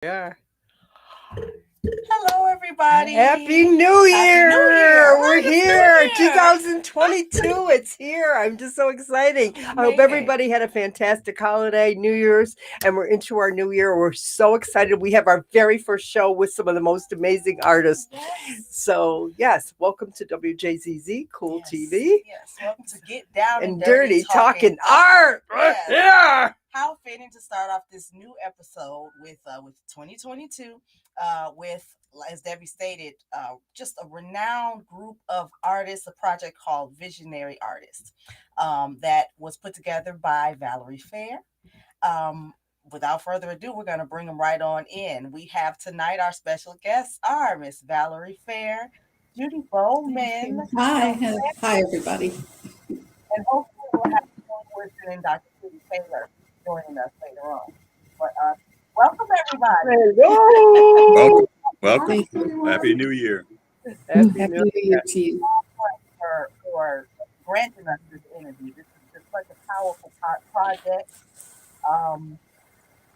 Yeah. Hello, everybody. Happy New Happy New Year! Year. We're Right, it's New here. Year. 2022. It's here. I'm just so exciting. We I hope made it. everybody had a fantastic holiday, New Year's, and we're into our new year. We're so excited. We have our very first show with some of the most amazing artists. Yes. So, yes, welcome to WJZZ Cool Yes. TV Yes. Welcome to Get Down and and Dirty Dirty Talking Talking Art. Art. Yes. Yeah. How fitting to start off this new episode with 2022 with, as Debbie stated, just a renowned group of artists, a project called Visionary Artists that was put together by Valerie Fair. Um, Without further ado, we're going to bring them right on in. We have tonight our special guests are Miss Valerie Fair, Judy Thank Bowman, you. Hi, and hi, everybody. hopefully we'll have Joan Woodson and Dr. Judy Taylor joining us later on. But welcome everybody. Hello. Welcome, welcome. Thank you. Happy New Year. Happy Happy New New Year Year. to you. For granting us this interview. This is just such a powerful project. Um,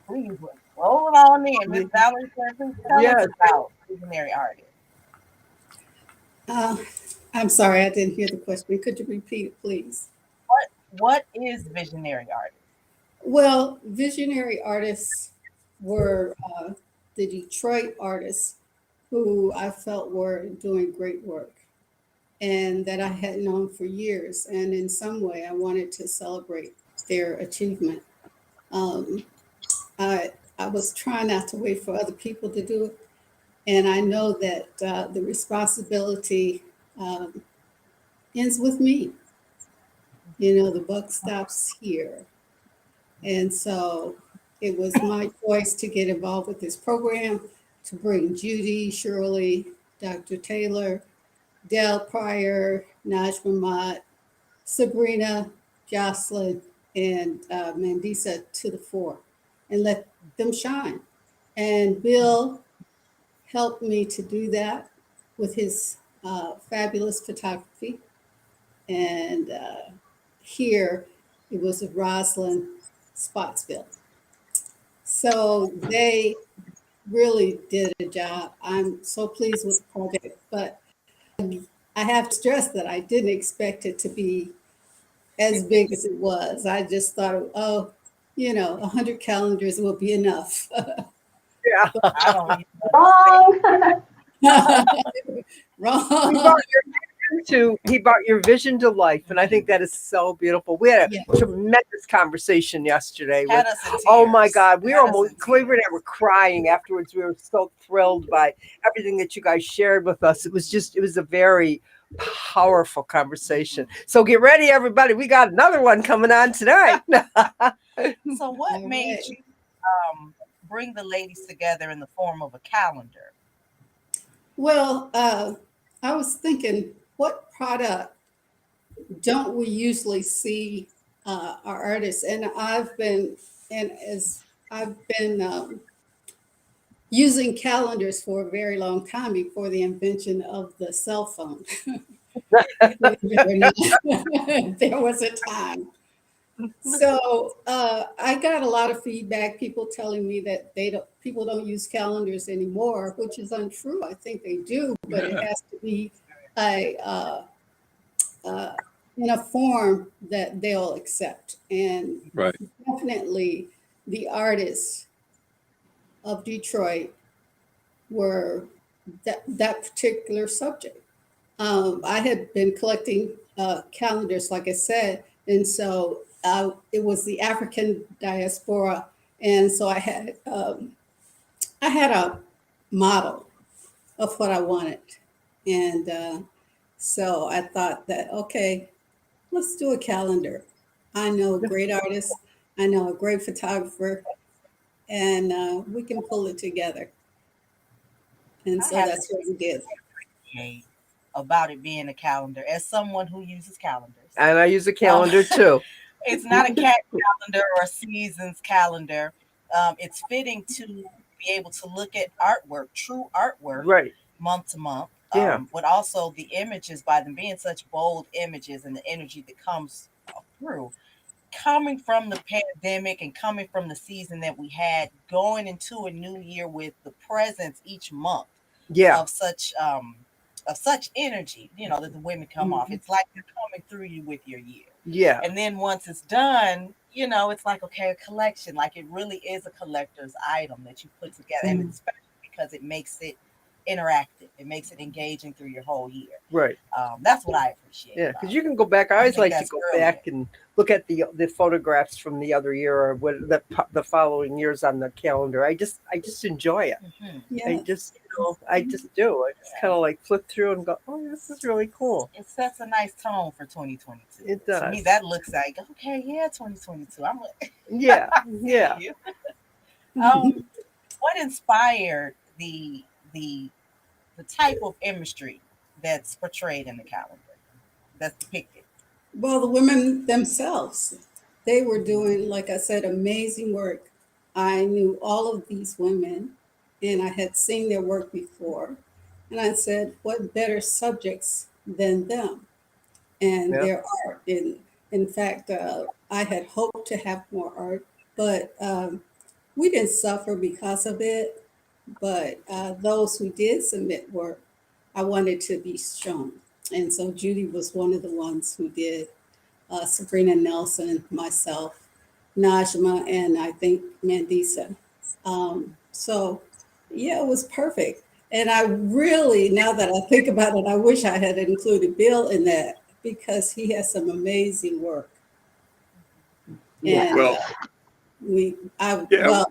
Please roll it on in. Miss Valerie, please tell us Yes. about Visionary Artists. Uh, I'm sorry, I didn't hear the question. Could you repeat it, please? What is Visionary Artists? Well, visionary artists were the Detroit artists who I felt were doing great work and that I had known for years. And in some way, I wanted to celebrate their achievement. Um, I was trying not to wait for other people to do it. And I know that the responsibility um, ends with me. You know, the buck stops here. And so it was my choice to get involved with this program, to bring Judy, Shirley, Dr. Taylor, Dell Pryor, Najma Mott, Sabrina, Jocelyn, and Mandisa to the fore and let them shine. And Bill helped me to do that with his fabulous photography. And here it was of Rosalind Spotsville. So they really did a job. I'm so pleased with the project, but I have to stress that I didn't expect it to be as big as it was. I just thought, oh, 100 calendars will be enough. Yeah. I don't even Wrong. He brought Wrong. he brought your vision to life, and I think that is so beautiful. We had Yeah. a tremendous conversation yesterday with, had us in tears. oh my God, we were Had us almost in Cleaver and I tears. were crying afterwards. We were so thrilled by everything that you guys shared with us. It was a very powerful conversation. So get ready, everybody. We got another one coming on tonight. So what All made right. you bring the ladies together in the form of a calendar? Well, I was thinking, what product don't we usually see our artists? And I've been using calendars for a very long time before the invention of the cell phone. Believe it or not, there was a time. So I got a lot of feedback. People telling me that people don't use calendars anymore, which is untrue. I think they do, but it has to be a uh, in a form that they'll accept. And Right. definitely, the artists of Detroit were that particular subject. I had been collecting calendars, like I said, and so it was the African diaspora, and so I had a model of what I wanted, and so I thought that okay, let's do a calendar. I know a great artist, I know a great photographer, and we can pull it together, and I so have to that's what we did. say about it being a calendar as someone who uses calendars. And I use a Um, calendar too. it's not a cat calendar or a seasons calendar. It's fitting to be able to look at artwork, true artwork, Right. month to month. Yeah. But also the images, by them being such bold images and the energy that comes through, coming from the pandemic and coming from the season that we had, going into a new year with the presence each month Yeah. of such energy, that the women come off. It's like they're coming through you with your year. Yeah. And then once it's done, it's like, okay, a collection. Like it really is a collector's item that you put together. And especially because it makes it interactive. It makes it engaging through your whole year. Right. That's what I appreciate. Yeah, because you can go back. I always like to that's go brilliant. back and look at the photographs from the other year or what the following years on the calendar. I just enjoy it. Yeah. I just do. I just kind of like flip through and go, oh, this is really cool. It sets a nice tone for 2022. It does. To me, that looks like, okay, yeah, 2022. Yeah, yeah. What inspired the type of imagery that's portrayed in the calendar, that's depicted? Well, the women themselves, they were doing, like I said, amazing work. I knew all of these women and I had seen their work before. And I said, what better subjects than them and their art? In fact, I had hoped to have more art, but we didn't suffer because of it. But those who did submit work, I wanted to be shown. And so Judy was one of the ones who did. Sabrina Nelson, myself, Najma, and I think Mandisa. So, yeah, it was perfect. And I really, now that I think about it, I wish I had included Bill in that because he has some amazing work. Yeah. And Yeah.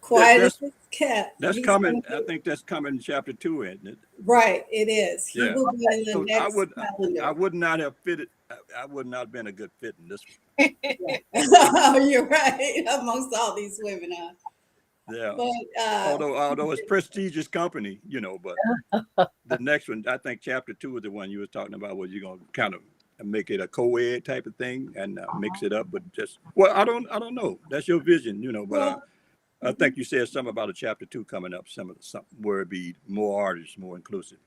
quiet as a cat. That's coming. I think that's coming in chapter 2, isn't it? Right, it is. He Yeah. will be in the So next calendar. I would not have fitted. I would not have been a good fit in this one. You're right. Amongst all these women, Yeah. But although it's prestigious company, but the next one, I think chapter 2 is the one you were talking about, where you're gonna kind of make it a co-ed type of thing and mix it up, but I don't know. That's your vision, but I think you said something about a chapter 2 coming up, something where it'd be more artists, more inclusive.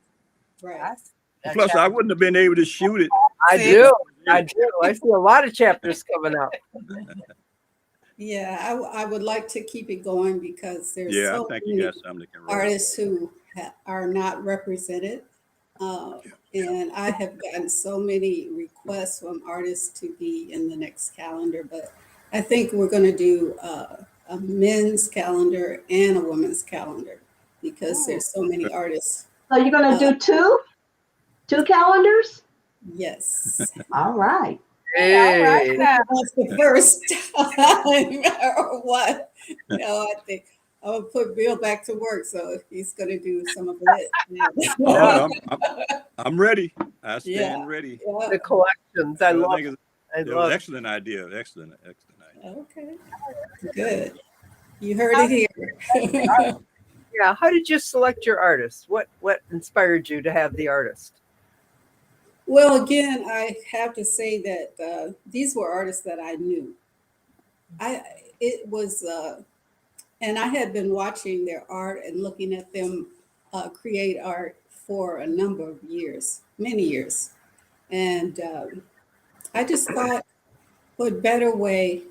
right. Plus, I wouldn't have been able to shoot it. I do. I see a lot of chapters coming up. Yeah, I would like to keep it going because there's so I think many you got something that can roll. artists who are not represented. And I have gotten so many requests from artists to be in the next calendar, but I think we're going to do a men's calendar and a women's calendar because there's so many artists. So you're going to do two calendars? Yes. All right. Hey. That's the first time or what? No, I think I'll put Bill back to work, so he's going to do some of it. Oh, I'm ready. I stand ready. Yeah. The collections. I love it. I It love was excellent idea. Excellent idea. Okay. Good. You heard it here. Yeah. How did you select your artist? What inspired you to have the artist? Well, again, I have to say that these were artists that I knew. And I had been watching their art and looking at them create art for a number of years, many years. And I just thought what better way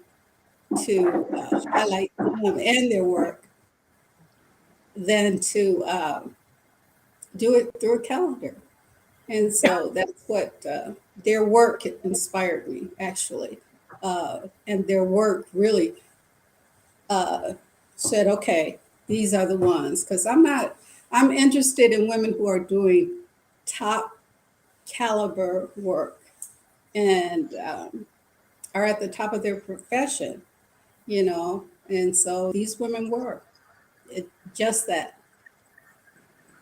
to highlight them and their work than to do it through a calendar. And so that's what their work inspired me, actually. And their work really said, okay, these are the ones. Because I'm interested in women who are doing top caliber work and are at the top of their profession, And so these women were just that.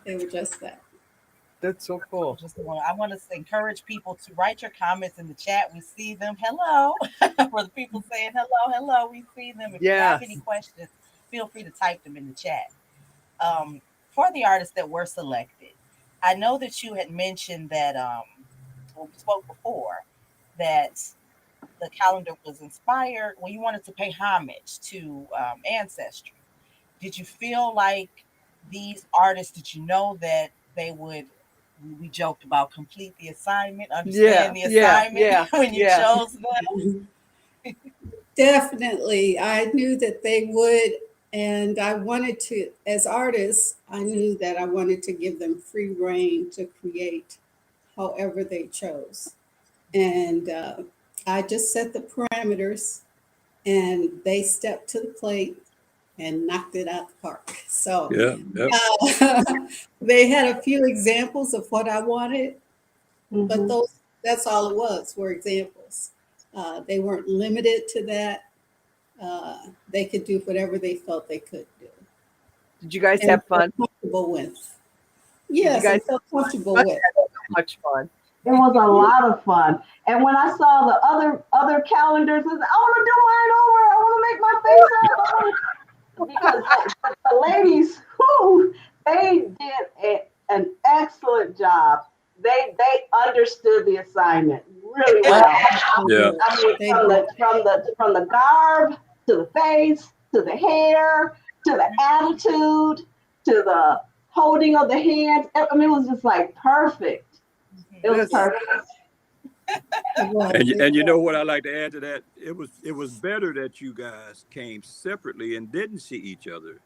They were just that. That's so cool. I want to encourage people to write your comments in the chat. We see them. Hello. For the people saying hello, we see them. If you have any questions, feel free to type them in the chat. For the artists that were selected, I know that you had mentioned that when we spoke before, that the calendar was inspired. Well, you wanted to pay homage to ancestry. Did you feel like these artists, did you know that they would, we joked about complete the assignment, understand the assignment when you chose them? Definitely. I knew that they would, and I wanted to, as artists, I knew that I wanted to give them free reign to create however they chose. And I just set the parameters, and they stepped to the plate and knocked it out the park. So Yeah. Yep. they had a few examples of what I wanted, but Mhm. that's all it was, were examples. They weren't limited to that. They could do whatever they felt they could do Did you guys and have felt fun? comfortable with. Did you Yes, guys and felt comfortable must with. have so much fun? It was a lot of fun. And when I saw the other calendars, I said, I want to do mine over. I want to make my face up. Because the ladies, who they did an excellent job. They understood the assignment really well. Yeah. I mean, They from the garb to the face to the hair to the attitude to the holding of the hands. I mean, it was just like perfect. It was Yes. perfect. it was. And you know what I like to add to that? It was better that you guys came separately and didn't see each other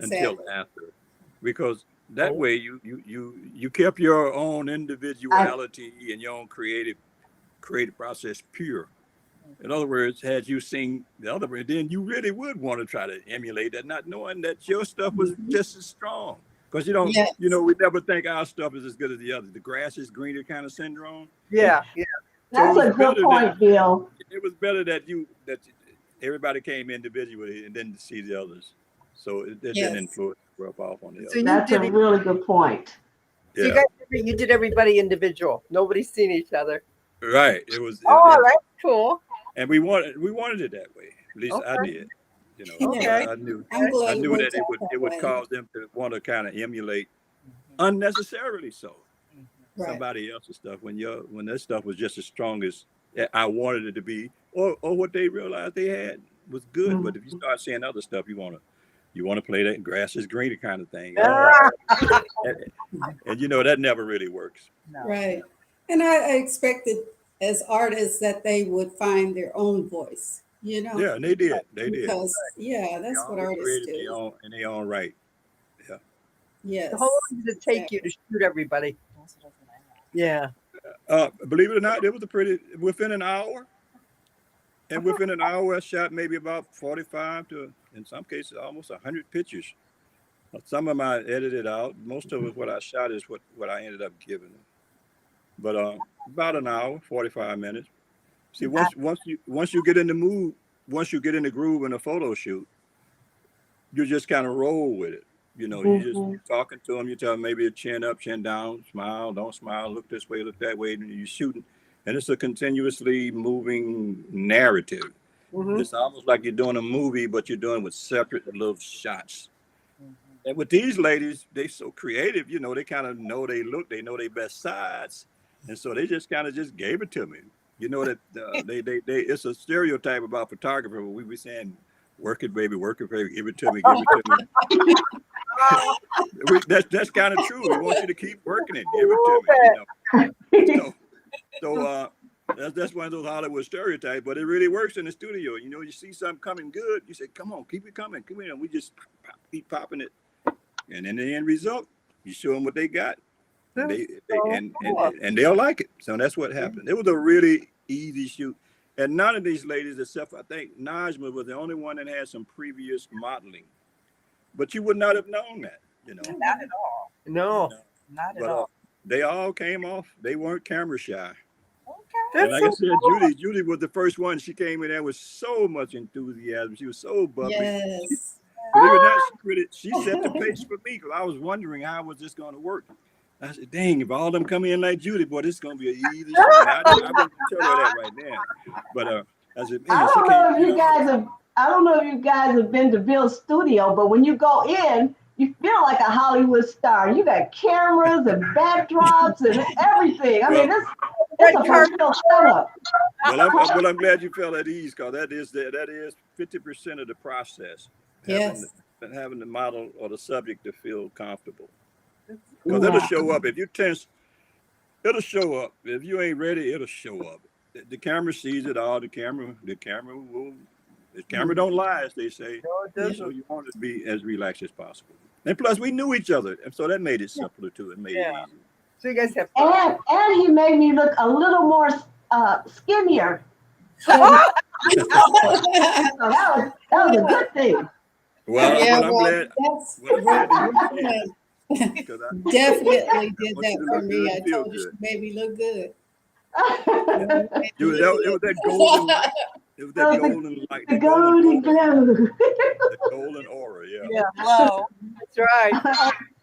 until Exactly. after, because that way you kept your own individuality and your own creative process pure. In other words, had you seen the other way, then you really would want to try to emulate that, not knowing that your stuff was just as strong. Because Yes. we never think our stuff is as good as the other. The grass is greener kind of syndrome. Yeah, yeah. So That's a good point, Bill. it was better that everybody came individually and then to see the others. So it didn't Yes. influence rub off on the So other. you That's a did really good point. so you Yeah, guys you did everybody individual. Nobody's seen each other. right. It was, Oh, that's cool. and we wanted it that way. At least I Okay. did. Okay. Yes. I knew I'm I glad it knew worked that it out would that way. cause them to want to kind of emulate unnecessarily so Right. somebody else's stuff when their stuff was just as strong as I wanted it to be, or what they realized they had was good. But if you start seeing other stuff, you want to play that grass is greener kind of thing, Ah, and that never really works. No. Right. And I expected as artists that they would find their own voice, Yeah, and they did. They did. because, yeah, They that's what all artists created do. in their own right. Yeah. Yes. how long did it take you to shoot everybody? Yeah. Believe it or not, it was within an hour. And within an hour, I shot maybe about 45 to, in some cases, almost 100 pictures. Some of them I edited out. Most of it, what I shot is what I ended up giving them. But about an hour, 45 minutes. See, once you get in the mood, once you get in the groove in a photo shoot, you just kind of roll with it. You're talking to them. You tell them maybe a chin up, chin down, smile, don't smile, look this way, look that way, and you're shooting. And it's a continuously moving narrative. Mm-hmm. It's almost like you're doing a movie, but you're doing with separate little shots. And with these ladies, they so creative, they kind of know they look, they know their best sides. And so they just kind of just gave it to me. That it's a stereotype about photography where we be saying, work it, baby, give it to me, give it to me. That's kind of true. We want you to keep working it, give it to me. So that's one of those Hollywood stereotypes, but it really works in the studio. You see something coming good, you say, come on, keep it coming, come in. And we just keep popping it. And in the end result, you show them what they got. And and they'll like it. So that's what happened. It was a really easy shoot. And none of these ladies, except I think Najma was the only one that had some previous modeling. But you would not have known that, Not at all. No. Not at But all. they all came off. They weren't camera shy. Okay. And like I said, Judy was the first one. She came in there with so much enthusiasm. She was so bubbly. Yes. Believe it or not, she set the pace for me because I was wondering how was this going to work. I said, dang, if all of them come in like Judy, boy, this is going to be an easy shoot. I wouldn't tell her that right now. But I said, man, I don't know if you guys have been to Bill's studio, but when you go in, you feel like a Hollywood star. You got cameras and backdrops and everything. I mean, it's a real setup. Well, I'm glad you felt at ease because that is 50% of the process. Yes. Having the model or the subject to feel comfortable. Because it'll show up. If you tense, it'll show up. If you ain't ready, it'll show up. the camera sees it all. The camera will. The camera don't lie, as they say. No, it Yeah. doesn't. So you want to be as relaxed as possible. And plus, we knew each other, and so that made it simpler too. It made it Yeah. easier. So you guys have fun. And he made me look a little more skinnier. So that was a good thing. Well, Yeah, I'm glad. that's Well, I'm glad to hear definitely, that, because I definitely did want you that to for look me. good I and feel told her she good. made me look good. It was that golden light. It was that Oh, the- golden light, The the golden golden aura, glow. the golden aura. Yeah. Yeah, Hello. that's right.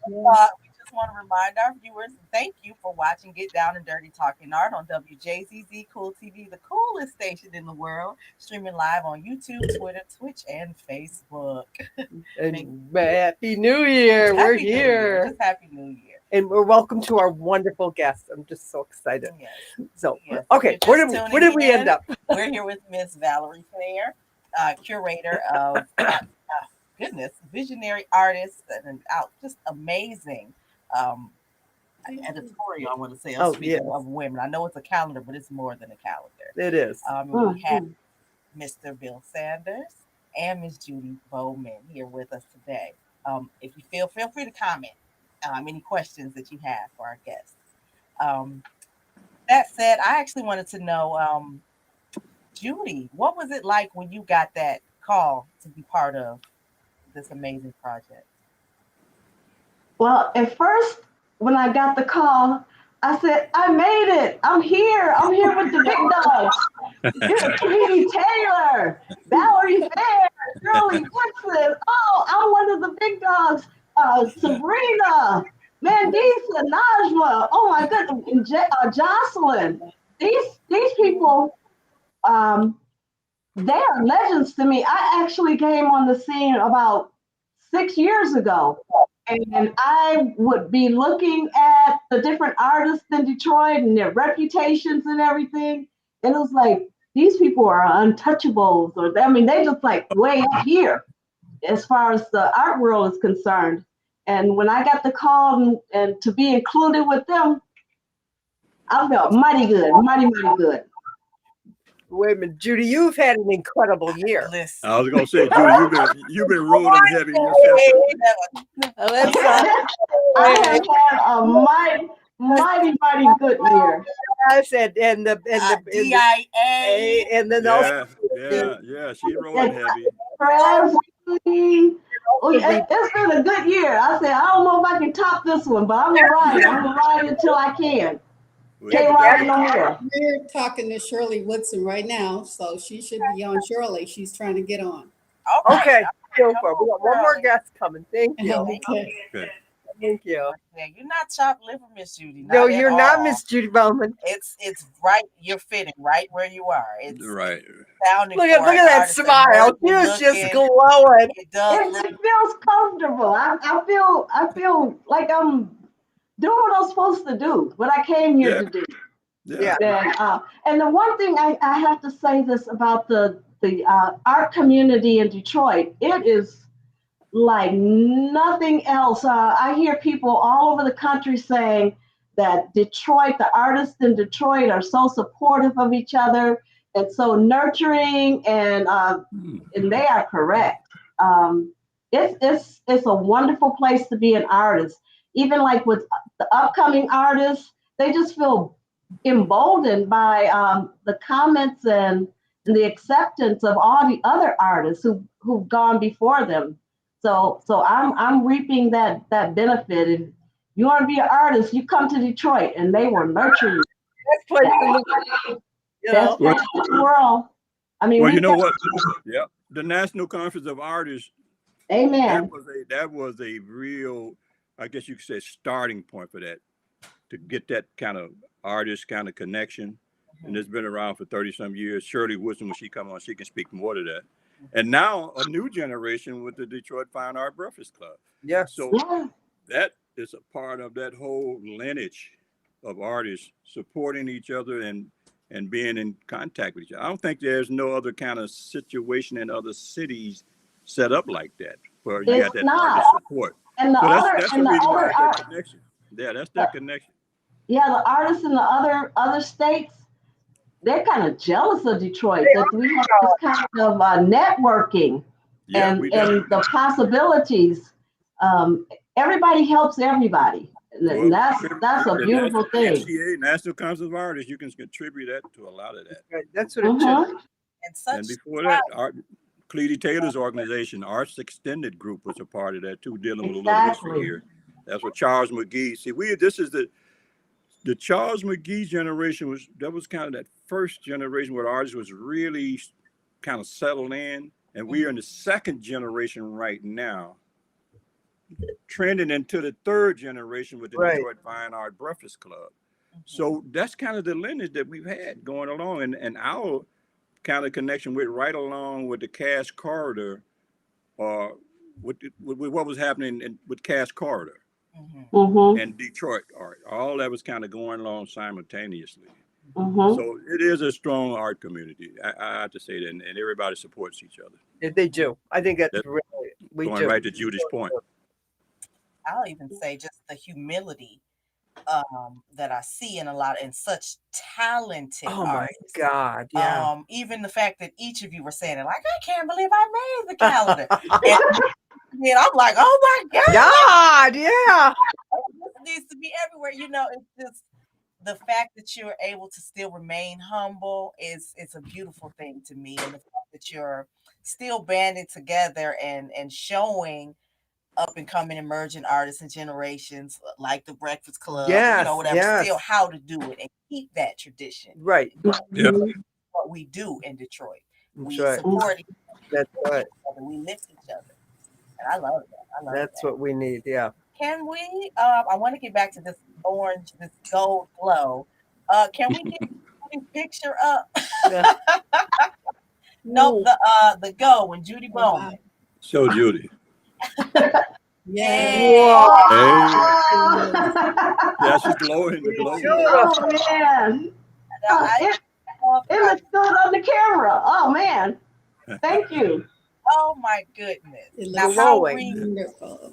We just want to remind our viewers, thank you for watching Get Down and Dirty Talking Art on WJZZ Cool TV, the coolest station in the world, streaming live on YouTube, Twitter, Twitch, and Facebook. And Happy New Year. We're Happy New Year. here. Just Happy New Year. And we're welcome to our wonderful guests. I'm just so excited. Yes. So, Yes. okay, If where you're did just where did we tuning end in, up? We're here with Miss Valerie Fair, curator of goodness, visionary artist and just amazing editorial. I want to say, Oh, speaking yes. of women. I know it's a calendar, but it's more than a calendar. It is. We have Mr. Bill Sanders and Miss Judy Bowman here with us today. If you feel free to comment any questions that you have for our guests. That said, I actually wanted to know, Judy, what was it like when you got that call to be part of this amazing project? Well, at first, when I got the call, I said, I made it. I'm here. I'm here with the big dogs. Judy Taylor, Valerie Fair, Shirley Woodson. Oh, I'm one of the big dogs. Sabrina, Mandisa, Najma. Oh my goodness, and Jocelyn. These people, they are legends to me. I actually came on the scene about 6 years ago. And I would be looking at the different artists in Detroit and their reputations and everything. And it was like, these people are untouchables. Or, I mean, they just like way up here as far as the art world is concerned. And when I got the call and to be included with them, I felt mighty good, mighty good. Wait a minute, Judy, you've had an incredible year. Listen. I was gonna say, Judy, you've been rolling heavy yourself. Let's I have had a mighty good year. and the DIA. and then also Yeah. She's rolling heavy. Presley. It's been a good year. I said, I don't know if I can top this one, but I'm gonna ride it. I'm gonna ride it until I can. Can't ride it no more. We're talking to Shirley Woodson right now, so she should be on. Shirley, she's trying to get on. Okay, go for it. We got one more guest coming. Thank you. Okay. Thank you. Yeah, you're not chopped liver, Miss Judy. No, at you're not all. Miss Judy Bowman. It's right. You're fitting right where you are. It's Right. sounding. Look at that smile. She's just glowing. It does. It feels comfortable. I feel like I'm doing what I'm supposed to do, what I came here to do. Yeah. And the one thing I have to say this about the art community in Detroit, it is like nothing else. I hear people all over the country saying that Detroit, the artists in Detroit are so supportive of each other and so nurturing, and they are correct. It's a wonderful place to be an artist. Even like with the upcoming artists, they just feel emboldened by the comments and the acceptance of all the other artists who've gone before them. So I'm reaping that benefit. If you want to be an artist, you come to Detroit, and they will nurture you. Best place in the Best place in the world. I mean, well, you know what? Yeah, the National Conference of Artists. Amen. That was a real, I guess you could say, starting point for that, to get that kind of artist kind of connection. And it's been around for 30 some years. Shirley Woodson, when she come on, she can speak more to that. And now a new generation with the Detroit Fine Art Breakfast Club. Yes. So that is a part of that whole lineage of artists supporting each other and being in contact with each other. I don't think there's no other kind of situation in other cities set up like that, where you got that artist support. And the so other, that's and the reason the why other it's that connection. Yeah, that's that connection. Yeah, the artists in the other states, they're kind of jealous of Detroit that we have this kind of networking Yeah, and we the possibilities. Everybody helps everybody, and that's a the beautiful thing. NCA, National Council of Artists, you can contribute that to a lot of that. Right. That's what it should. And such And before that, Cleety Taylor's organization, Arts Extended Group, was a part of that too, dealing with a little history here. That's what Charles McGee. See, this is the Charles McGee generation was kind of that first generation where artists was really kind of settled in, and we are in the second generation right now, trending into the third generation with the Detroit Fine Art Breakfast Club. So that's kind of the lineage that we've had going along, and our kind of connection with right along with the Cash Corridor, or with what was happening with Cash Corridor and Detroit art. All that was kind of going along simultaneously. So it is a strong art community. I have to say that, and everybody supports each other. Yeah, they do. I think that's really we going do. right to Judy's point. I'll even say just the humility that I see in such talented artists. God, yeah. Even the fact that each of you were saying it, like, I can't believe I made the calendar. and I'm like, oh my God. Yeah. This needs to be everywhere. It's just the fact that you're able to still remain humble it's a beautiful thing to me. And the fact that you're still banding together and showing up and coming emerging artists and generations like the Breakfast Club, still how to do it and keep that tradition. Right. Yeah. What we do in Detroit. We right. support each That's right. other. We lift each other. And I love that. That's what we need. Yeah. Can we, I want to get back to this orange, this gold glow. Can we get a picture up? No, the go when Judy Bowman. Show Judy. Yeah. Wow. Hey. Yeah, she's glowing. The glow. Oh man. It looks good on the camera. Oh man. Thank you. Oh my goodness. It Now, looks how wonderful.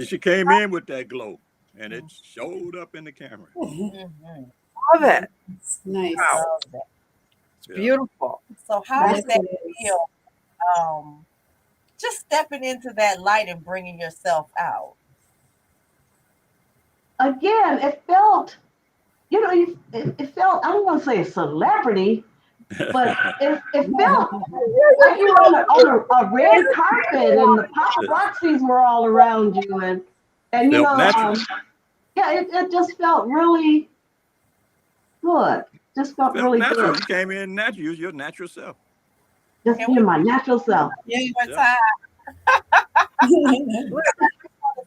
She came in with that glow, and it showed up in the camera. Love it. It's nice. Wow. It's beautiful. So how does that Yes, it feel? Just stepping into that light and bringing yourself out. Again, it felt, it felt, I don't want to say a celebrity, but it felt like you were on a red carpet and the paparazzis were all around you. And it just felt really good. Just felt really natural. good. You came in natural. You was your natural self. Just being my natural self. Say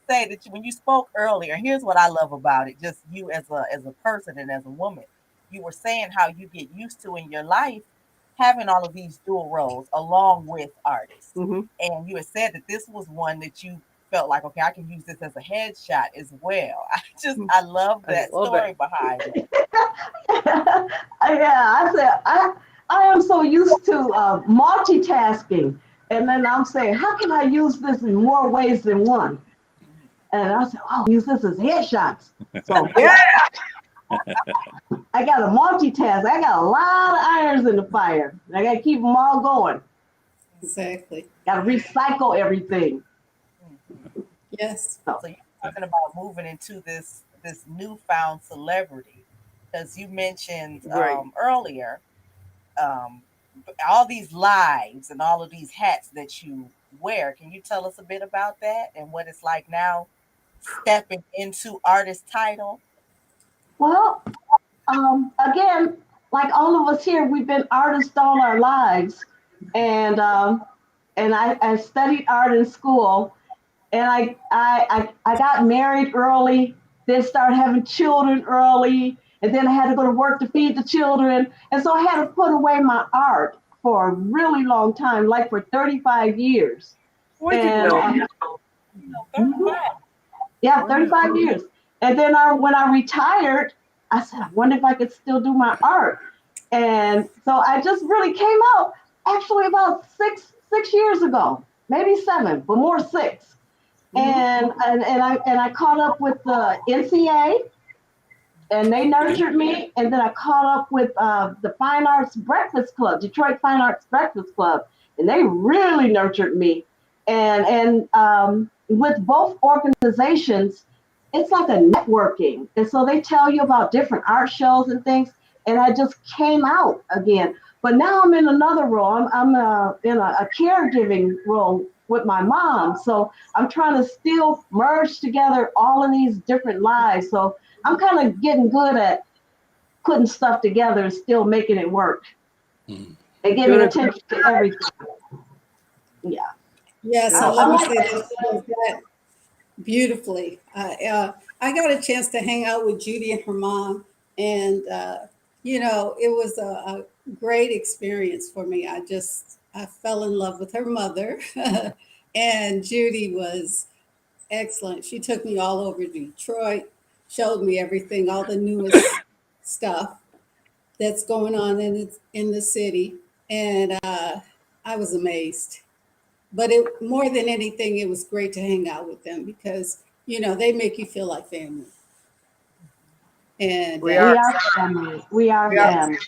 that when you spoke earlier, here's what I love about it. Just you as a person and as a woman, you were saying how you get used to in your life having all of these dual roles along with artists. And you had said that this was one that you felt like, okay, I can use this as a headshot as well. I love that story behind it. I said I am so used to multitasking, and then I'm saying, how can I use this in more ways than one? And I said, I'll use this as headshots. So I got to multitask. I got a lot of irons in the fire. I got to keep them all going. Exactly. Got to recycle everything. Yes. So you're talking about moving into this newfound celebrity, because you mentioned earlier all these lives and all of these hats that you wear. Can you tell us a bit about that and what it's like now stepping into artist title? Well, again, like all of us here, we've been artists all our lives, and I studied art in school, and I got married early, then started having children early, and then I had to go to work to feed the children, and so I had to put away my art for a really long time, like for 35 years. And, 35 years. And then when I retired, I said, I wonder if I could still do my art. And so I just really came out actually about six years ago, maybe 7, but more 6. And I caught up with the NCA, and they nurtured me. And then I caught up with the Fine Arts Breakfast Club, Detroit Fine Arts Breakfast Club, and they really nurtured me. And with both organizations, it's like a networking, and so they tell you about different art shows and things. And I just came out again, but now I'm in another role. I'm in a caregiving role with my mom, so I'm trying to still merge together all of these different lives. So I'm kind of getting good at putting stuff together and still making it work Mhm. and giving attention to everything. Yeah. Yes, I, and I let me like say this, she does that beautifully. I got a chance to hang out with Judy and her mom, and it was a great experience for me. I fell in love with her mother, and Judy was excellent. She took me all over Detroit, showed me everything, all the newest stuff that's going on in the city, and I was amazed. But it more than anything, it was great to hang out with them because they make you feel like family, and We are. we are family. We are We are. family.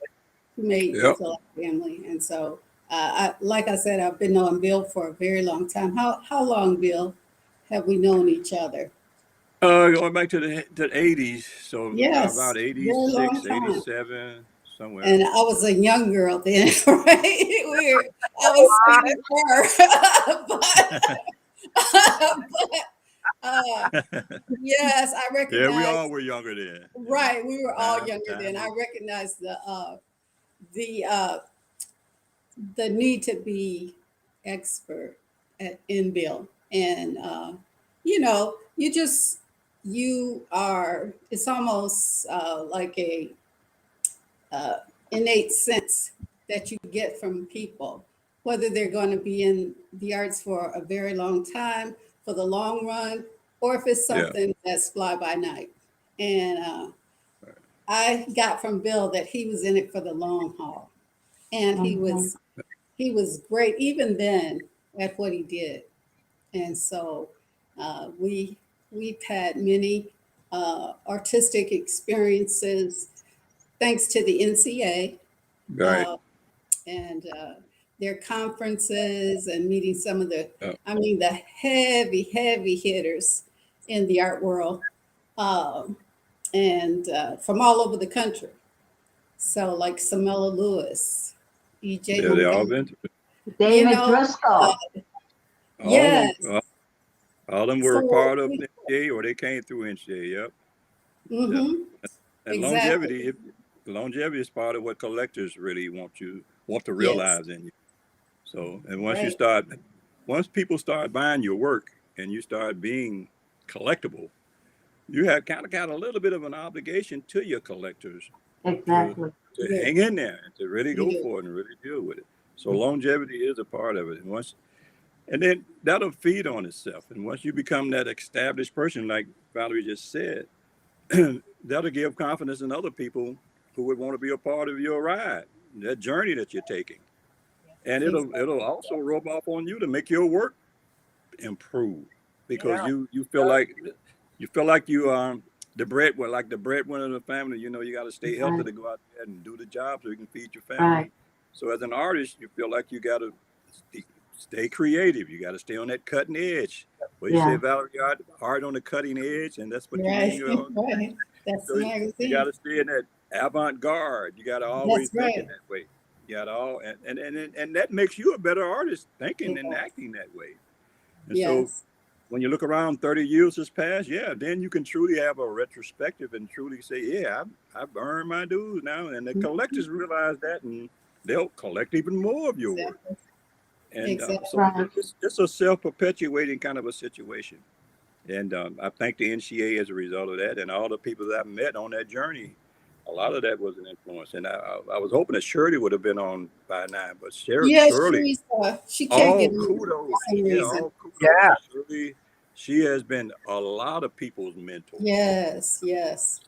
made you Yep. feel like family. And so, like I said, I've been knowing Bill for a very long time. How long, Bill, have we known each other? Going back to the 80s, so Yes, about very long 86, time. 87, somewhere. And I was a young girl then, right? I was speaking for her, but yes, I Yeah, we recognize. all were younger then. Right, we were all younger then. Time I is, recognize the uh, the need to be expert in Bill, and you are. It's almost like a uh, innate sense that you get from people, whether they're going to be in the arts for a very long time, for the long run, or if it's yeah. something that's fly by night. And I got from Bill that he was in it for the long haul, and Mhm. he was great even then at what he did. And so we've had many artistic experiences thanks to the NCA Right. uh, and their conferences and meeting some of Yeah. the heavy hitters in the art world, um, and from all over the country. So, like Samela Lewis, E.J. Yeah, they all Montgomery, been through it. you David know, uh, Driscoll. All of them. yes. All of them were a So, part of NCA or they came through NCA. Yep. Yep. mm-hmm, And exactly. longevity is part of what collectors really want to Yes, realize in you. So, and right. once people start buying your work and you start being collectible, you have kind of got a little bit of an obligation to your collectors to Exactly. You to do. hang in there and to really You go do. for it and really deal with it. So longevity is a part of it. And then that'll feed on itself. And once you become that established person, like Valerie just said, that'll give confidence in other people who would want to be a part of your ride, that journey that you're taking. And Exactly. it'll also rub off on you to make your work improve because Yeah. you feel like you are like the breadwinner of the family. You know, you got to stay healthy Right. to go out there and do the job so you can feed your family. Right. So as an artist, you feel like you got to stay creative. You got to stay on that cutting edge. What you say, Yeah. Valerie, art on the cutting edge, and that's what you mean. Right, right. That's So the you got magazine. to stay in that avant garde. You got to always That's think in right. that way. You got to all, and that makes you a better artist thinking and Yes. acting that way. And so Yes. when you look around 30 years has passed, yeah, then you can truly have a retrospective and truly say, yeah, I've earned my dues now. And the collectors realize that and they'll collect even more of your work. Exactly. And so Exactly. Right. it's a self-perpetuating kind of a situation. And I thank the NCA as a result of that and all the people that I met on that journey. A lot of that was an influence. And I was hoping that Shirley would have been on by now, but Yes, Shirley, she can't get all in for kudos. some Yeah, reason. all kudos Yeah. to Shirley. She has been a lot of people's mentor. Yes, yes.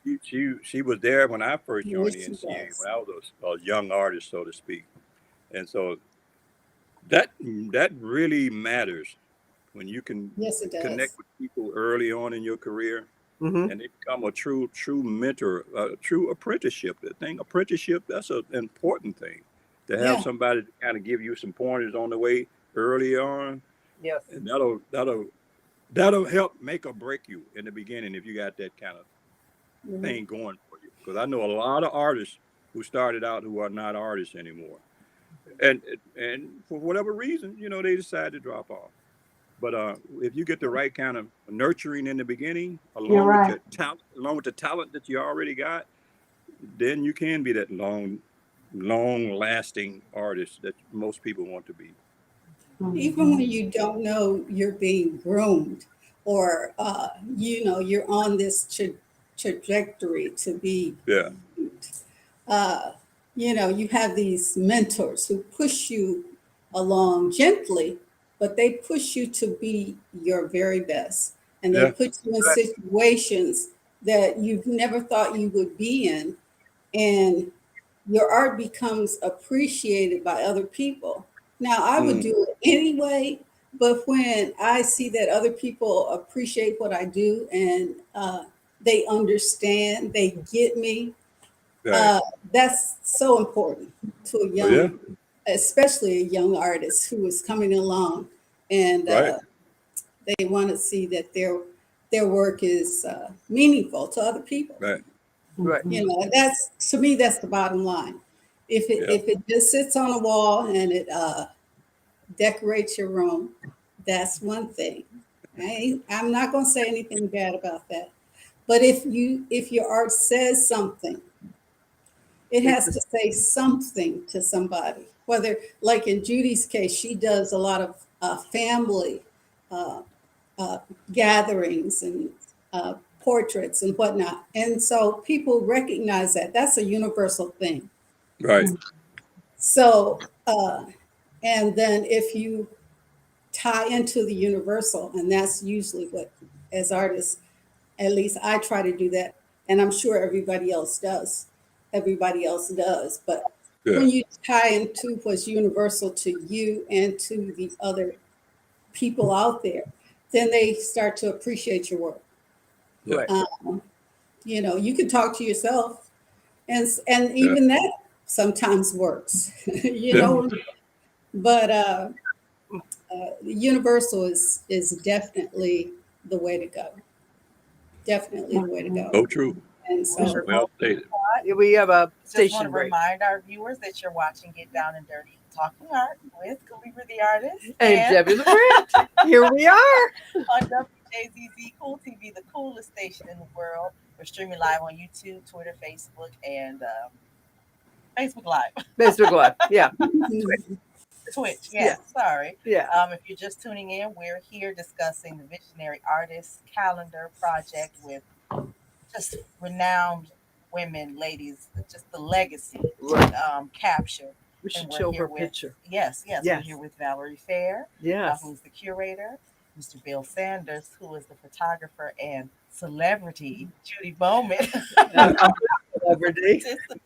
She was there when I first Yes, joined the she NCA, does. when I was a young artist, so to speak. And so that really matters when you can Yes, it connect does. with people early on in your career Mm-hmm. and they become a true mentor, true apprenticeship. The thing apprenticeship, that's an important thing, to have Yeah. somebody to kind of give you some pointers on the way early on, Yes. and that'll help make or break you in the beginning if you got that kind of Mhm. thing going for you. Because I know a lot of artists who started out who are not artists anymore, and for whatever reason, they decide to drop off. But if you get the right kind of nurturing in the beginning, You're along with right. your talent, along with the talent that you already got, then you can be that long lasting artist that most people want to be. Even when Mhm. you don't know you're being groomed, or you're on this trajectory to be, Yeah, uh, you have these mentors who push you along gently, but they push you to be your very best. And they yeah, put you in Right. situations that you've never thought you would be in. And your art becomes appreciated by other people. Now, I would mm, do it anyway, but when I see that other people appreciate what I do, and they understand, they get me, right. uh, that's so important to a Oh yeah, young, especially a young artist who is coming along, and right, they want to see that their work is meaningful to other people. right. Right. You know, that's, to me, that's the bottom line. If it Yeah, if it just sits on a wall and it decorates your room, that's one thing. I'm not going to say anything bad about that. But if your art says something, it It's has a, to say something to somebody. Whether, like in Judy's case, she does a lot of family uh, uh, gatherings and portraits and whatnot. And so people recognize that that's a universal thing. right. So, and then if you tie into the universal, and that's usually what, as artists, at least I try to do that, and I'm sure everybody else does. Everybody else does. But Yeah, when you tie into what's universal to you and to the other people out there, then they start to appreciate your work. yeah, right. You can talk to yourself, and yeah, even that sometimes works. you yeah. know, but universal is definitely the way to go. Definitely the way to go. So true. And Sure. so, Well stated. We have a Just want station to break. remind our viewers that you're watching Get Down and Dirty Talking Art with Calibra the Artist And Debbie LeGrand. Here we are. on WJZZ Cool TV, the coolest station in the world. We're streaming live on YouTube, Twitter, Facebook, and Facebook Live. Facebook Live. Yeah. Twitch, Yeah. yes, sorry. Yeah. If you're just tuning in, we're here discussing the Visionary Artist Calendar Project with just renowned women, ladies, just the legacy Right. captured. We And should we're show here her with, picture. yes, we're Yes. here with Valerie Fair, Yes. who's the curator, Mr. Bill Sanders, who is the photographer, and celebrity Judy Bowman, Celebrity. participant.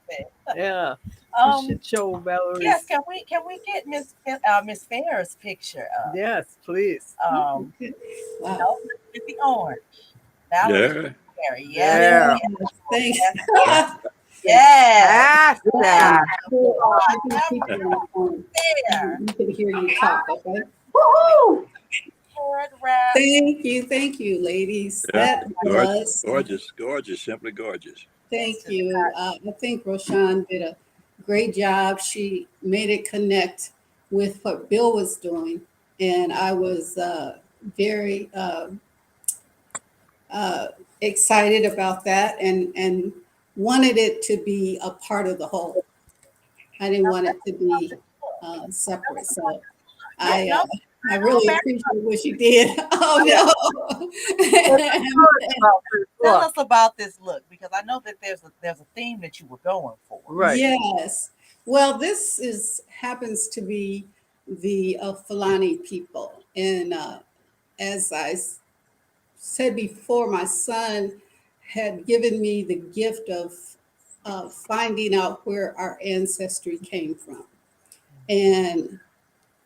Yeah. We Um, should show Valerie's. yes, can we get Miss Fair's picture up? Yes, please. wow. No, with the orange. Valerie Yeah, Fair. Yes, Yeah. Thanks. yes, yes. That's that. You can keep it on the phone. There. You can hear you talk, okay? Woohoo! Head wrap. Thank you, ladies. yeah. That was, Gorgeous, simply gorgeous. thank you. I think Roshan did a great job. She made it connect with what Bill was doing. And I was very uh, excited about that, and wanted it to be a part of the whole. I didn't want it to be separate. So Yeah, I no, I really back appreciate what you did. Oh no. tell us about this look because I know that there's a theme that you were going for. Right. Yes. Well, this happens to be the Fulani people, and as said before, my son had given me the gift of finding out where our ancestry came from, and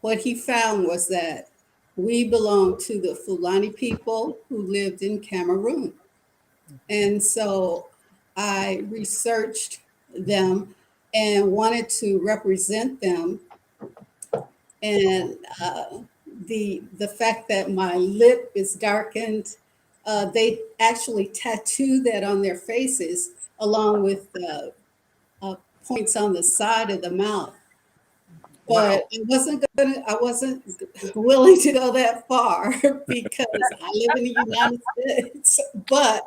what he found was that we belong to the Fulani people who lived in Cameroon. And so I researched them and wanted to represent them. And the fact that my lip is darkened, they actually tattoo that on their faces along with uh, points on the side of the mouth. Wow. But I wasn't willing to go that far because I live in the United States. But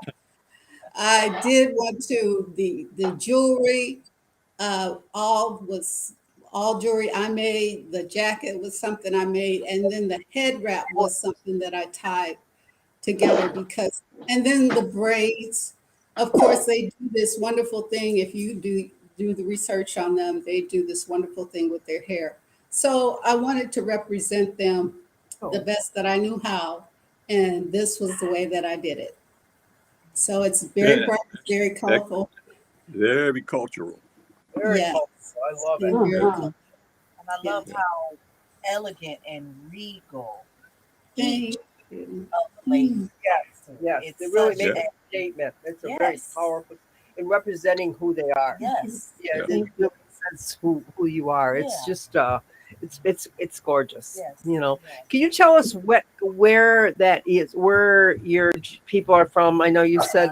I did want to the jewelry, all jewelry I made. The jacket was something I made, and then the head wrap was something that I tied together because, and then the braids. Of course, they do this wonderful thing. If you do the research on them, they do this wonderful thing with their hair. So I wanted to represent them the Oh, best that I knew how, and this was the way that I did it. So it's very Yeah, bright, very colorful. very cultural. very Yes, cool. I love it. and very Mhm. colorful. And I love Yeah. how elegant and regal each Thank you. of the ladies Mm, Yes, do. yes. It's It really such Yeah, makes a a statement. It's a very yes, powerful in representing who they are. yes, Yeah, yeah. it thank you. really says who you are. It's yeah, just it's gorgeous. yes, You know. yes. Can you tell us where that is? Where your people are from? I know you said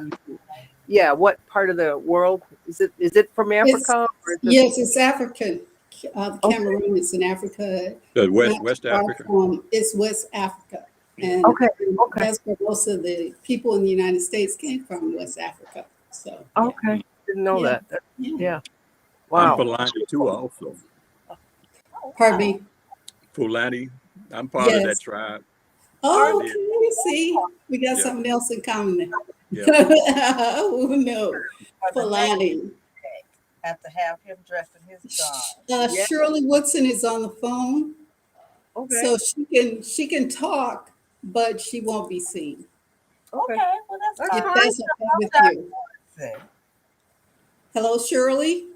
yeah. What part of the world is it from It's Africa or is it yes, it's African. okay? Cameroon is in Africa, West not too West far Africa. from. It's West Africa, Yeah. and Okay, okay, that's where most of the people in the United States came from, West Africa. So yeah, okay. Didn't know yeah, that. yeah. Yeah. I'm Wow. Fulani too, also. Oh Pardon wow. me. Fulani. I'm part of that Yes. tribe. Oh, Indian. okay. See, we got Yeah, something else in common. yeah. Oh no, For the next Fulani. have to have him dressed in his garb. Yeah. Shirley Woodson is on the phone, Okay. so she can talk, but she won't be seen. Okay. Okay, well that's That's If fine. fine. that's okay I'm with Dr. you. Woodson. Hello, Shirley.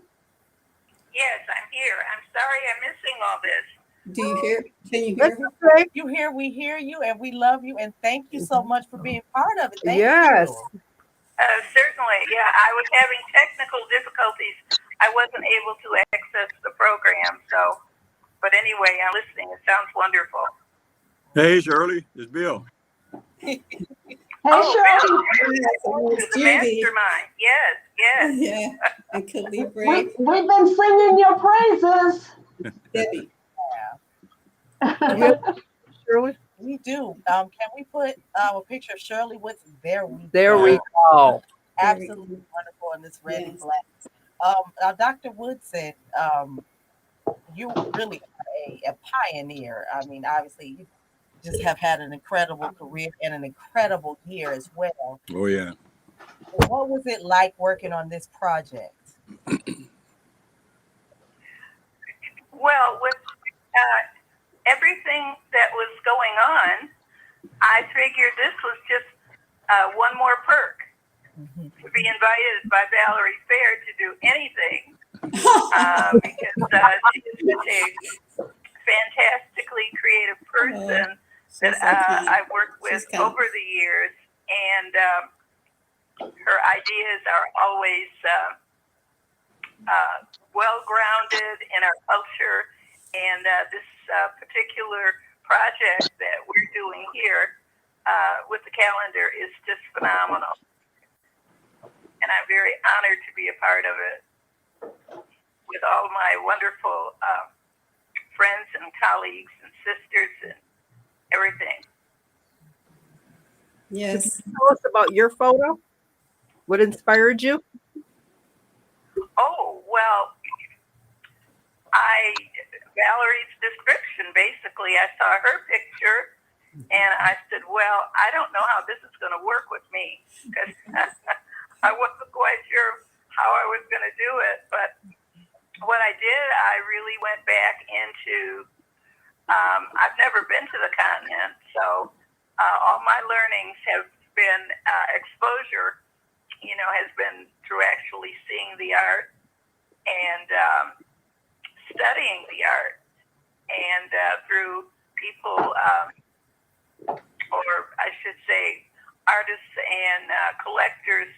Yes, I'm here. I'm sorry I'm missing all this. Do you hear? Can you That's hear her? okay. You hear, we hear you, and we love you, and thank you so much for being part of it. Thank Yes. you. Certainly, yeah, I was having technical difficulties. I wasn't able to access the program, so, but anyway, I'm listening. It sounds wonderful. Hey, Shirley, it's Bill. Hey, Oh, Bill, Shirley, Yes, it was the Judy. mastermind. Yes, yes. Yeah, and Calibre, we've been singing your praises. Debbie. Do you have Shirley? We do. Can we put a picture of Shirley with? There we There go. we go. Very Absolutely good. wonderful in this red and Yes. black. Dr. Wood said, you really are a pioneer. I mean, obviously, you just have had an incredible career and an incredible year as well. Oh yeah. What was it like working on this project? Well, with everything that was going on, I figured this was just one more perk Mhm. to be invited by Valerie Fair to do anything because she is such a fantastically creative Oh, person that she's so kind. I've worked with She's kind. over the years, and her ideas are always well grounded in our culture. And this particular project that we're doing here with the calendar is just phenomenal. And I'm very honored to be a part of it with all my wonderful friends and colleagues and sisters and everything. Yes. Tell us about your photo. What inspired you? Oh, well, Valerie's description, basically, I saw her picture and I said, well, I don't know how this is going to work with me because I wasn't quite sure how I was going to do it. But what I did, I really went back into, I've never been to the continent, so all my learnings have been exposure, has been through actually seeing the art and studying the art and through people, or I should say, artists and collectors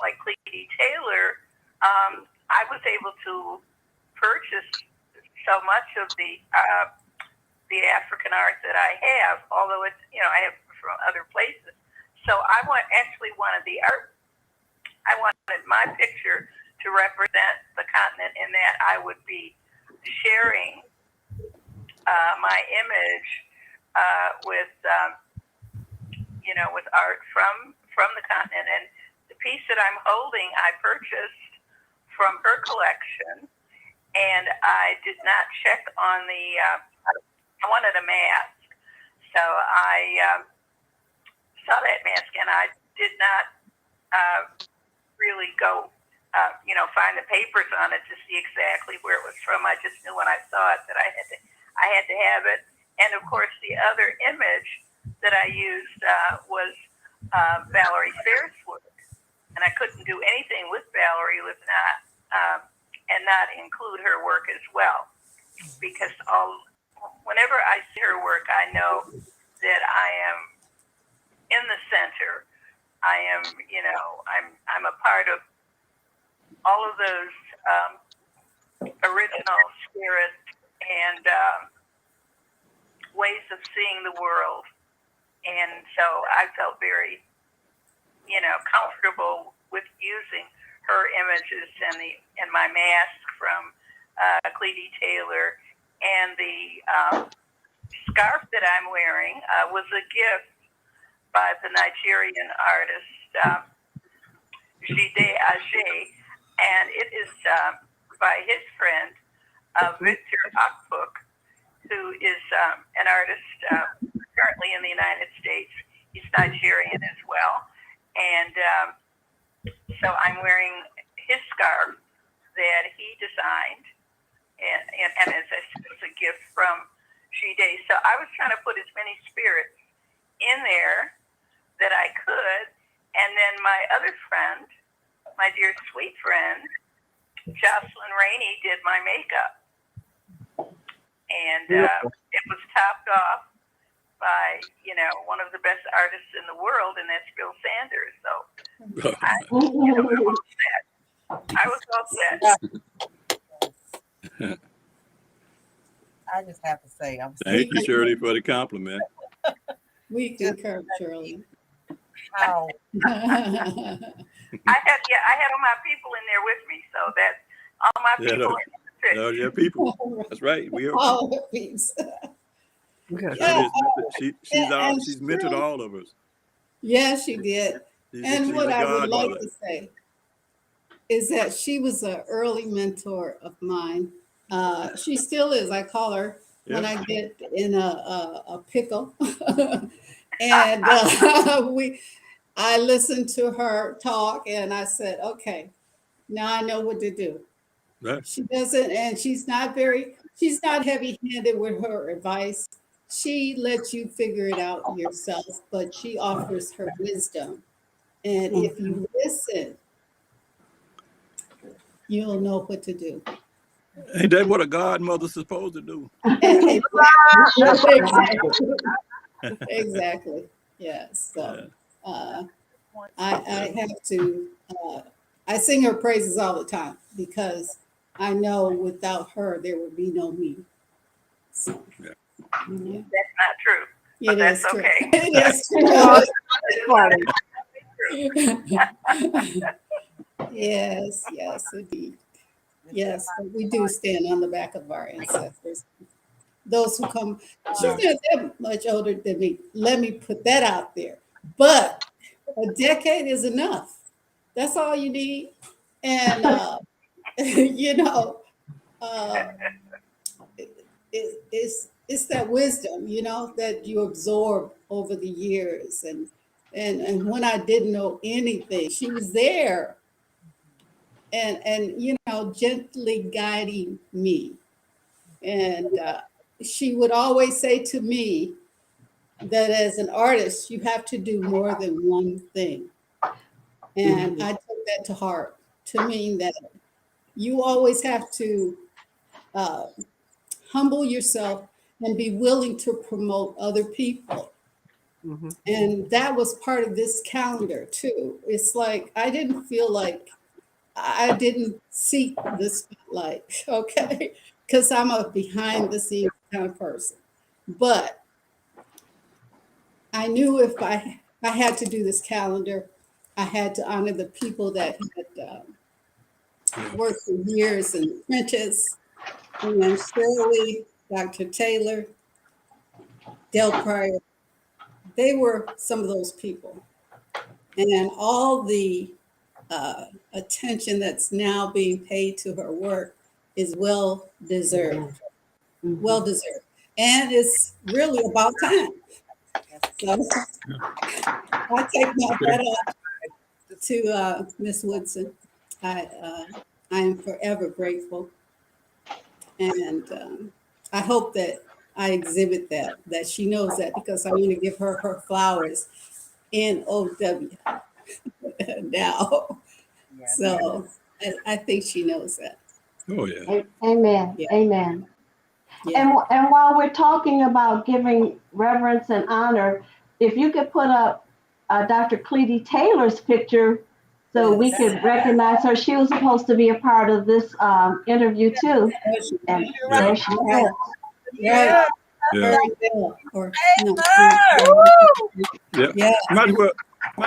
like Cleety Taylor, I was able to purchase so much of the African art that I have, although it's, I have from other places. So I actually wanted the art. I wanted my picture to represent the continent in that I would be sharing my image with with art from the continent. And the piece that I'm holding, I purchased from her collection, and I did not check on the. I wanted a mask, so I saw that mask, and I did not really go, find the papers on it to see exactly where it was from. I just knew when I saw it that I had to have it. And of course, the other image that I used was Valerie Fair's work, and I couldn't do anything with Valerie and not include her work as well, because whenever I see her work, I know that I am in the center. I am, I'm a part of all of those original spirits and ways of seeing the world. And so I felt very, comfortable with using her images and my mask from Cleety Taylor, and the scarf that I'm wearing was a gift by the Nigerian artist Jide Ajay, and it is by his friend Victor Akpuk, who is an artist currently in the United States. He's Nigerian as well, and so I'm wearing his scarf that he designed, and as a gift from Jide. So I was trying to put as many spirits in there that I could, and then my other friend, my dear sweet friend, Jocelyn Rainey, did my makeup, and it was topped off by one of the best artists in the world, and that's Bill Sanders. So I was all set. I just have to say, Thank you, Shirley, for the compliment. We concur, Shirley. how I had all my people in there with me, so that's all my people. No, yeah, people. That's right. We are. All the peeps. Okay. She's mentored all of us. Yeah, she did. She's What a I would like godmother. to say is that she was an early mentor of mine. She still is. I call her when I get in a pickle. And I listened to her talk, and I said, okay, now I know what to do. Right. She doesn't, and she's not heavy-handed with her advice. She lets you figure it out yourself, but she offers her wisdom. And if you listen, you'll know what to do. Ain't that what a godmother's supposed to do? Exactly. Yes. So I have to, I sing her praises all the time because I know without her, there would be no me. So, yeah. That's not true. But that's true. Okay. It is true. Yes, indeed. Yes, but we do stand on the back of our ancestors. Those who come, she's not that much older than me. Let me put that out there. But a decade is enough. That's all you need. And, it's that wisdom, that you absorb over the years. And when I didn't know anything, she was there and gently guiding me. And she would always say to me that as an artist, you have to do more than one thing. And I took that to heart, to mean that you always have to humble yourself and be willing to promote other people Mhm. And that was part of this calendar too. It's like I didn't feel like I didn't seek the spotlight, okay? Because I'm a behind the scenes kind of person. But I knew if I had to do this calendar, I had to honor the people that had worked for years in the trenches. And Shirley, Dr. Taylor, Del Pryor, they were some of those people. And all the attention that's now being paid to her work is well deserved. Well deserved. And it's really about time. So I take my hat off to Miss Woodson. I am forever grateful. And I hope that I exhibit that she knows that because I want to give her her flowers in OW now. Yeah. So I think she knows that. Oh, yeah. Amen. Yeah. Amen. Yeah. And while we're talking about giving reverence and honor, if you could put up Dr. Cleety Taylor's picture so we Yes. could recognize her. She was supposed to be a part of this interview too. And You're there right. she is. Right. Yeah. Yeah. Very well. Or no. Yeah. Yeah. Might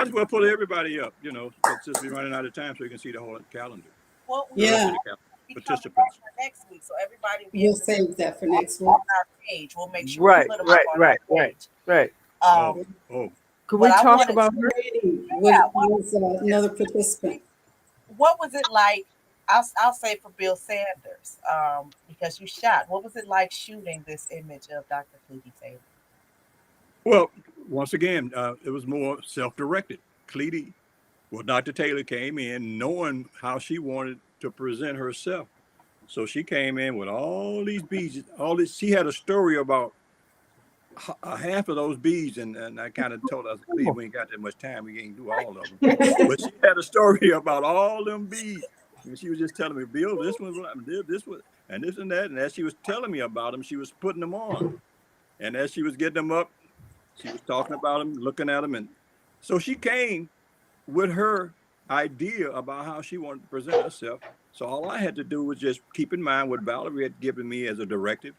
as well pull everybody up, you know, since we're running out of time so you can see the whole calendar. Well, The rest Yeah. of the calendar. we coming back Participants. for next week, so everybody will be We'll able to see save that for next week. on our page. We'll make sure Right, we put them right, up on right, our right, page. right. Oh, oh. Could But we I talk wanted about to her? Was another participant. what was it like? I'll say for Bill Sanders, because you shot. What was it like shooting this image of Dr. Cleety Taylor? Well, once again, it was more self-directed. Cleety, well, Dr. Taylor came in knowing how she wanted to present herself. So she came in with all these beads, all this. She had a story about half of those beads, and I kind of told us, Cleety, we ain't got that much time. We can't do all of them. But she had a story about all them beads. And she was just telling me, Bill, this one's what I did, this one, and this and that. And as she was telling me about them, she was putting them on. And as she was getting them up, she was talking about them, looking at them. And so she came with her idea about how she wanted to present herself. So all I had to do was just keep in mind what Valerie had given me as a directive,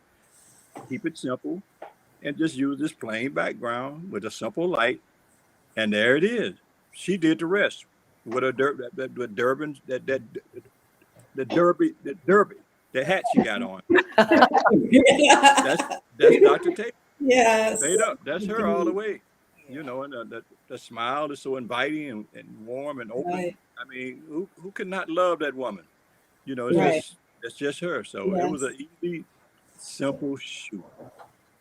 keep it simple, and just use this plain background with a simple light. And there it is. She did the rest with a Durban, the derby, the hat she got on. That's Dr. Taylor. Yes. Straight up. That's her all the way. You know, and the smile is so inviting and warm and open. Right. I mean, who could not love that woman? You know, Right. it's just her. So it was Yes. an easy, simple shoot.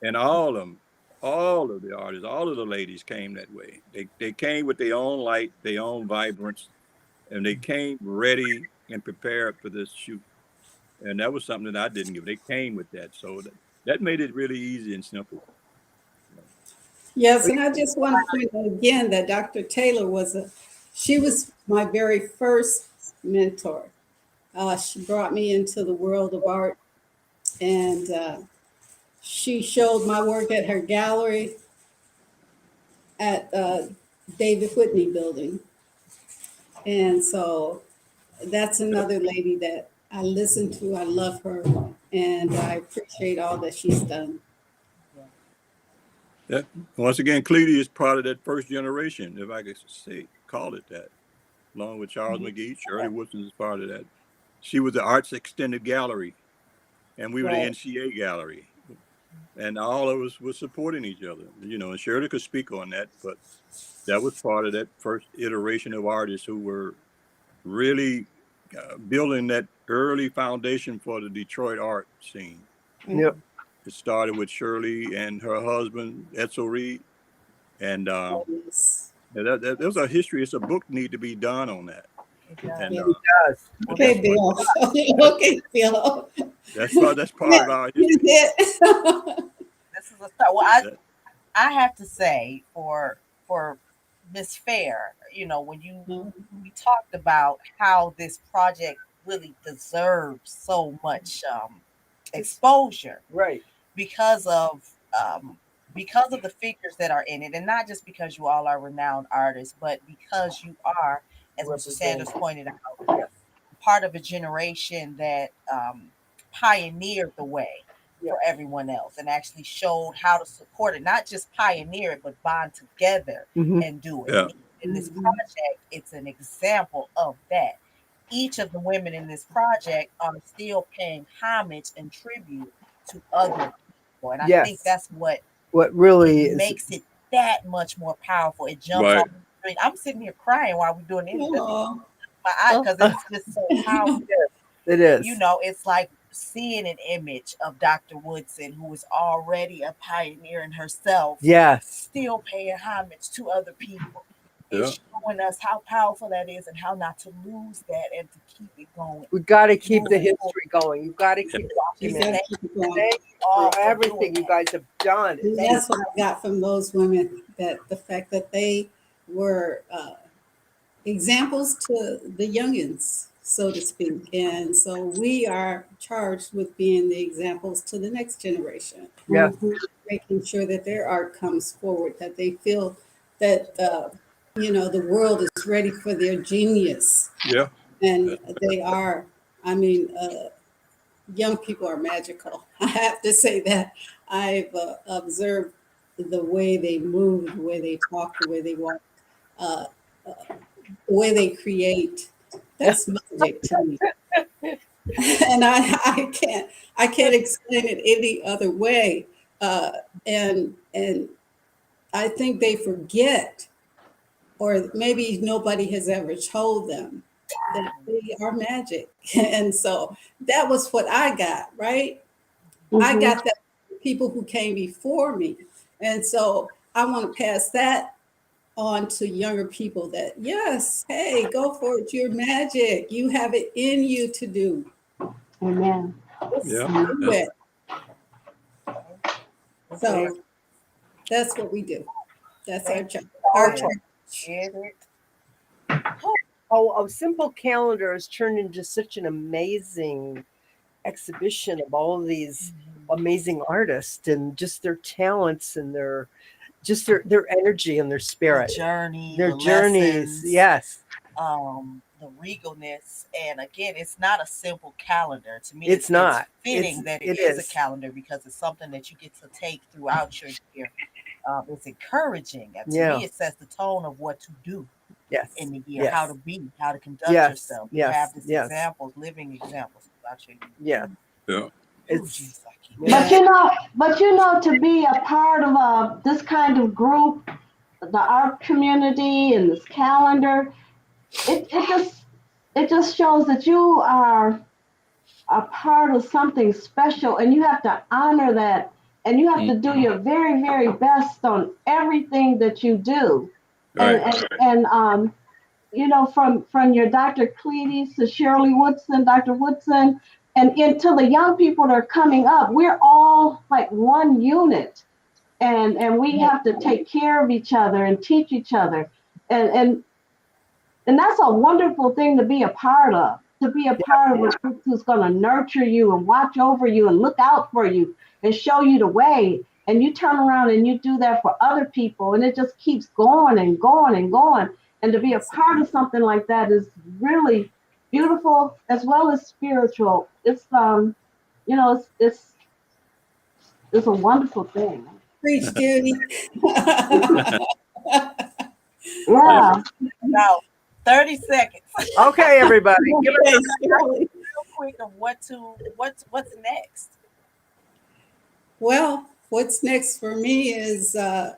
And all of the artists, all of the ladies came that way. They came with their own light, their own vibrance, and they came ready and prepared for this shoot. And that was something that I didn't give. They came with that. So that made it really easy and simple. Yes, and I just want to point out again that Dr. Taylor she was my very first mentor. She brought me into the world of art, and she showed my work at her gallery at David Whitney Building. And so that's another lady that I listen to. I love her, and I appreciate all that she's done. Yeah. Once again, Cleety is part of that first generation, if I could call it that, along with Charles McGee. Shirley Woodson is part of that. She was the Arts Extended Gallery, and we were the Right. NCA Gallery. And all of us were supporting each other, you know, and Shirley could speak on that, but that was part of that first iteration of artists who were really building that early foundation for the Detroit art scene. Yep. It started with Shirley and her husband, Edsel Reed. And Yes. there's a history. It's a book need to be done on that. And It does. Okay, Bill. Okay, Bill. that's part of our history. This is a start. Well, I have to say for Miss Fair, you know, when we talked about how this project really deserves so much exposure Right. because of because of the figures that are in it, and not just because you all are renowned artists, but because you are, as Mr. Sanders pointed out, part of a generation that pioneered the way for everyone else and actually showed how to support it, not just pioneer it, but bond together and do it. Yeah. In this project, it's an example of that. Each of the women in this project are still paying homage and tribute to other people. And I think that's what really makes it that much more powerful. It jumps Right. off the screen. I'm sitting here crying while we're doing it. Aw. My eye, because it's just so powerful. It is. You know, it's like seeing an image of Dr. Woodson, who is already a pioneer in herself, still paying homage to other people. It's showing us how powerful that is and how not to lose that and to keep it going. We got to keep the history going. You've got to keep documenting. Keep it going. Thank you for everything you guys have done. And that's what I got from those women, that the fact that they were examples to the youngins, so to speak. And so we are charged with being the examples to the next generation. Making sure that their art comes forward, that they feel that, the world is ready for their genius. Yeah. And they are, young people are magical. I have to say that. I've observed the way they move, the way they talk, the way they walk, the way they create. That's magic to me. And I can't explain it any other way. And I think they forget, or maybe nobody has ever told them that they are magic. And so that was what I got, right? I got that from people who came before me. And so I want to pass that on to younger people, that yes, hey, go for it. You're magic. You have it in you to do. Amen. Do it. So that's what we do. That's our job. Our church. A simple calendar has turned into such an amazing exhibition of all of these amazing artists and just their talents and their energy and their spirit, their journeys, lessons, the regalness. And again, it's not a simple calendar. To me, it's not fitting that it is a calendar, because it's something that you get to take throughout your year. It's encouraging. To me, it sets the tone of what to do in the year, how to be, how to conduct yourself. You have these examples, living examples throughout your year. But to be a part of this kind of group, the art community and this calendar, it just shows that you are a part of something special, and you have to honor that, and you have to do your very, very best on everything that you do. And from your Dr. Cleedes to Shirley Woodson, Dr. Woodson, and into the young people that are coming up, we're all like one unit, and we have to take care of each other and teach each other, and that's a wonderful thing to be a part of. To be a part of a group who's going to nurture you and watch over you and look out for you and show you the way. And you turn around and you do that for other people, and it just keeps going and going and going. And to be a part of something like that is really beautiful as well as spiritual. It's it's a wonderful thing. Preach, Judy. Yeah. Now, 30 seconds. Okay, everybody. Give us real quick of what's next. Well, what's next for me is so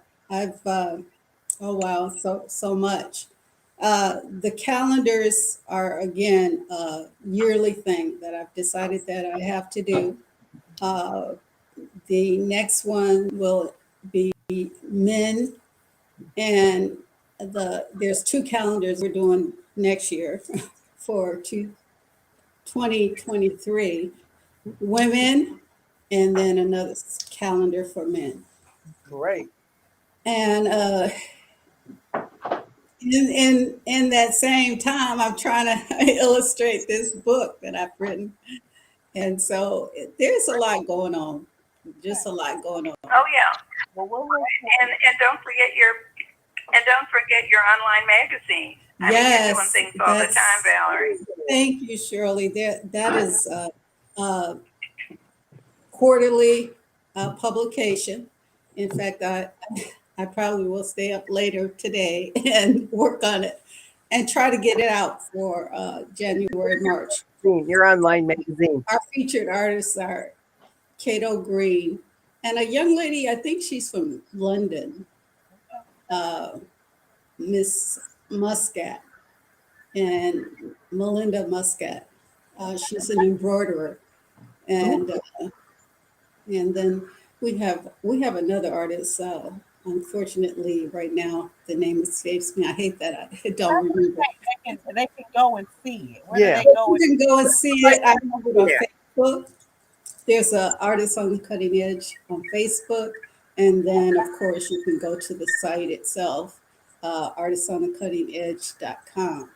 much. The calendars are, again, a yearly thing that I've decided that I have to do. The next one will be men, and there's 2 calendars we're doing next year for 2023, women, and then another calendar for men. Great. And in that same time, I'm trying to illustrate this book that I've written. And so there's a lot going on. just a lot going on. Oh yeah, Well, we'll look and don't forget your online magazine. I mean, you're doing Yes, things all the time, that's, Valerie. thank you, Shirley. That is a quarterly publication. In fact, I probably will stay up later today and work on it and try to get it out for January, March. Your online magazine. Our featured artists are Cato Green and a young lady, I think she's from London, Miss Muscat and Melinda Muscat. She's an embroiderer, and then we have another artist. Unfortunately, right now the name escapes me. I hate that I don't remember. they can go and see it. Where Yeah. do they go? You can go and see it. I have it on Facebook. There's an artist on the cutting edge on Facebook, and then of course you can go to the site itself, artistsonthecuttingedge.com.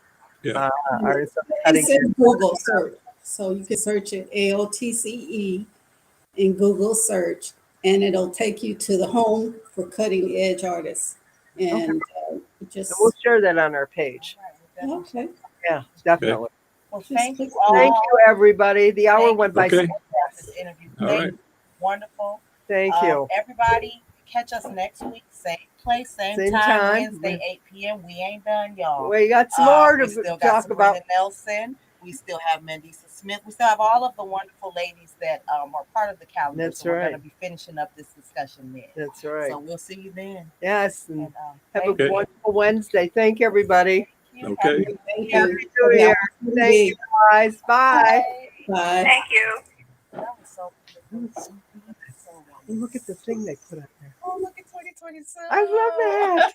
Yeah. Artists on the Cutting It's in Edge. Google search, so you can search it AOTCE in Google search, and it'll take you to the home for cutting edge artists. And just And we'll share that on our page. okay. Yeah, definitely. Well, Just thank click you all. Thank you, everybody. The hour Thank went by. Okay. So for this interview. All Thank right. you. Wonderful. Thank you. Everybody, catch us next week. Same place, same Same time, time. Wednesday, 8 p.m. We ain't done, y'all. We got some more We to still got talk about. Sabrina Nelson. We still have Mandisa Smith. We still have all of the wonderful ladies that are part of the calendar. That's so we're right. going to be finishing up this discussion then. That's right. So we'll see you then. Yes. And And, have thank a you. wonderful Wednesday. Thank you, everybody. You. Okay. Thank Happy you. New Year. Thank you, guys. Bye. Bye. Thank you. That was so good. So And look at the thing they put up there. Oh, look at 2022. I love that.